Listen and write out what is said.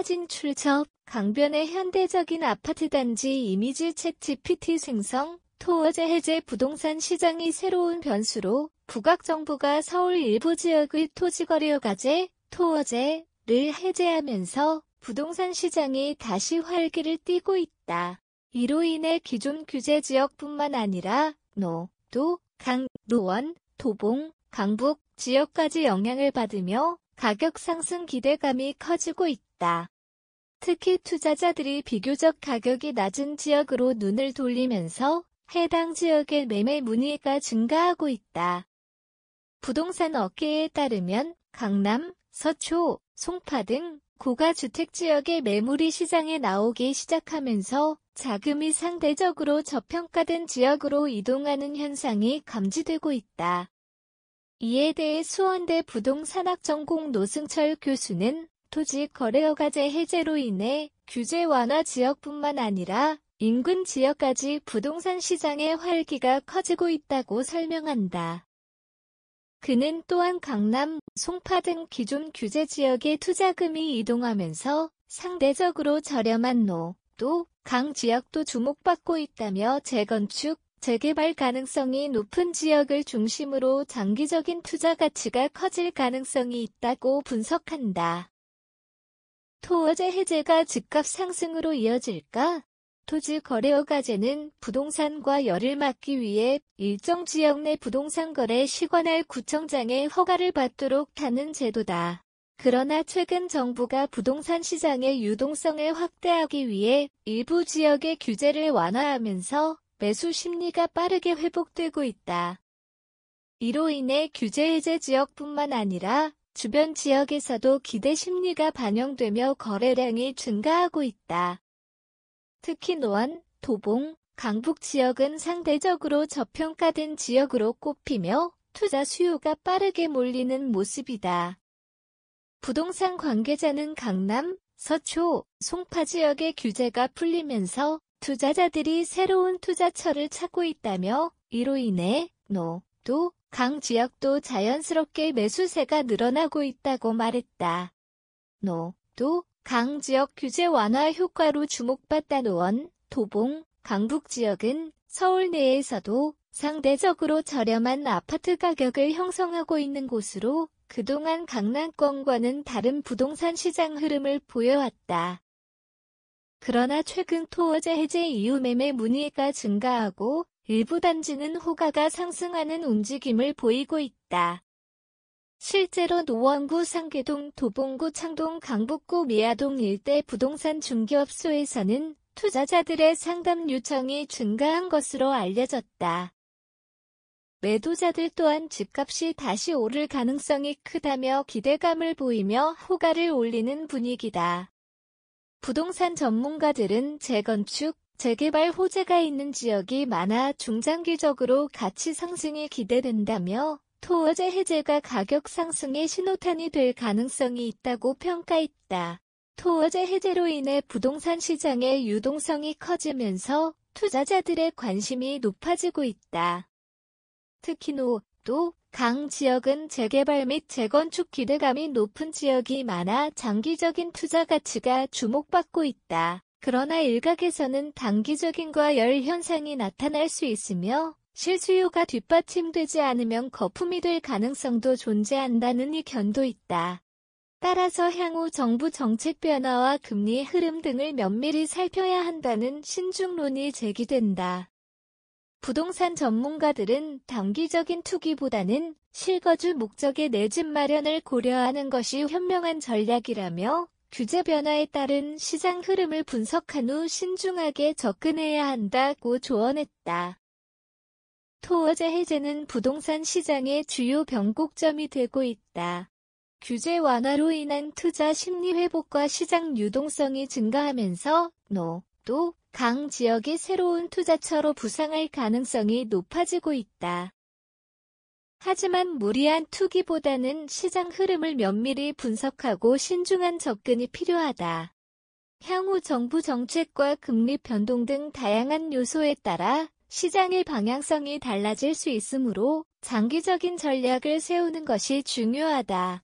사진 출처, 강변의 현대적인 아파트 단지 이미지 챗GPT 생성, 토어제 해제 부동산 시장이 새로운 변수로 북악정부가 서울 일부 지역의 토지거래허가제, 토어제를 해제하면서 부동산 시장이 다시 활기를 띠고 있다. 이로 인해 기존 규제 지역뿐만 아니라 노, 도, 강, 노원, 도봉, 강북 지역까지 영향을 받으며 가격 상승 기대감이 커지고 있다. 특히 투자자들이 비교적 가격이 낮은 지역으로 눈을 돌리면서 해당 지역의 매매 문의가 증가하고 있다. 부동산 업계에 따르면 강남, 서초, 송파 등 고가주택 지역의 매물이 시장에 나오기 시작하면서 자금이 상대적으로 저평가된 지역으로 이동하는 현상이 감지되고 있다. 이에 대해 수원대 부동산학전공 노승철 교수는 토지 거래허가제 해제로 인해 규제 완화 지역뿐만 아니라 인근 지역까지 부동산 시장의 활기가 커지고 있다고 설명한다. 그는 또한 강남, 송파 등 기존 규제 지역의 투자금이 이동하면서 상대적으로 저렴한 노, 도, 강 지역도 주목받고 있다며 재건축, 재개발 가능성이 높은 지역을 중심으로 장기적인 투자 가치가 커질 가능성이 있다고 분석한다. 토어제 해제가 집값 상승으로 이어질까? 토지 거래허가제는 부동산과 열을 막기 위해 일정 지역 내 부동산 거래 시관할 구청장의 허가를 받도록 하는 제도다. 그러나 최근 정부가 부동산 시장의 유동성을 확대하기 위해 일부 지역의 규제를 완화하면서 매수 심리가 빠르게 회복되고 있다. 이로 인해 규제 해제 지역뿐만 아니라 주변 지역에서도 기대 심리가 반영되며 거래량이 증가하고 있다. 특히 노원, 도봉, 강북 지역은 상대적으로 저평가된 지역으로 꼽히며 투자 수요가 빠르게 몰리는 모습이다. 부동산 관계자는 강남, 서초, 송파 지역의 규제가 풀리면서 투자자들이 새로운 투자처를 찾고 있다며 이로 인해 노, 도, 강 지역도 자연스럽게 매수세가 늘어나고 있다고 말했다. 노, 도, 강 지역 규제 완화 효과로 주목받다 노원, 도봉, 강북 지역은 서울 내에서도 상대적으로 저렴한 아파트 가격을 형성하고 있는 곳으로 그동안 강남권과는 다른 부동산 시장 흐름을 보여왔다. 그러나 최근 토어제 해제 이후 매매 문의가 증가하고 일부 단지는 호가가 상승하는 움직임을 보이고 있다. 실제로 노원구 상계동, 도봉구 창동, 강북구 미아동 일대 부동산 중개업소에서는 투자자들의 상담 요청이 증가한 것으로 알려졌다. 매도자들 또한 집값이 다시 오를 가능성이 크다며 기대감을 보이며 호가를 올리는 분위기다. 부동산 전문가들은 재건축, 재개발 호재가 있는 지역이 많아 중장기적으로 가치 상승이 기대된다며 토어제 해제가 가격 상승의 신호탄이 될 가능성이 있다고 평가했다. 토어제 해제로 인해 부동산 시장의 유동성이 커지면서 투자자들의 관심이 높아지고 있다. 특히 노, 도, 강 지역은 재개발 및 재건축 기대감이 높은 지역이 많아 장기적인 투자 가치가 주목받고 있다. 그러나 일각에서는 단기적인 과열 현상이 나타날 수 있으며 실수요가 뒷받침되지 않으면 거품이 될 가능성도 존재한다는 의견도 있다. 따라서 향후 정부 정책 변화와 금리 흐름 등을 면밀히 살펴야 한다는 신중론이 제기된다. 부동산 전문가들은 단기적인 투기보다는 실거주 목적의 내 집 마련을 고려하는 것이 현명한 전략이라며 규제 변화에 따른 시장 흐름을 분석한 후 신중하게 접근해야 한다고 조언했다. 토어제 해제는 부동산 시장의 주요 변곡점이 되고 있다. 규제 완화로 인한 투자 심리 회복과 시장 유동성이 증가하면서 노, 도, 강 지역이 새로운 투자처로 부상할 가능성이 높아지고 있다. 하지만 무리한 투기보다는 시장 흐름을 면밀히 분석하고 신중한 접근이 필요하다. 향후 정부 정책과 금리 변동 등 다양한 요소에 따라 시장의 방향성이 달라질 수 있으므로 장기적인 전략을 세우는 것이 중요하다.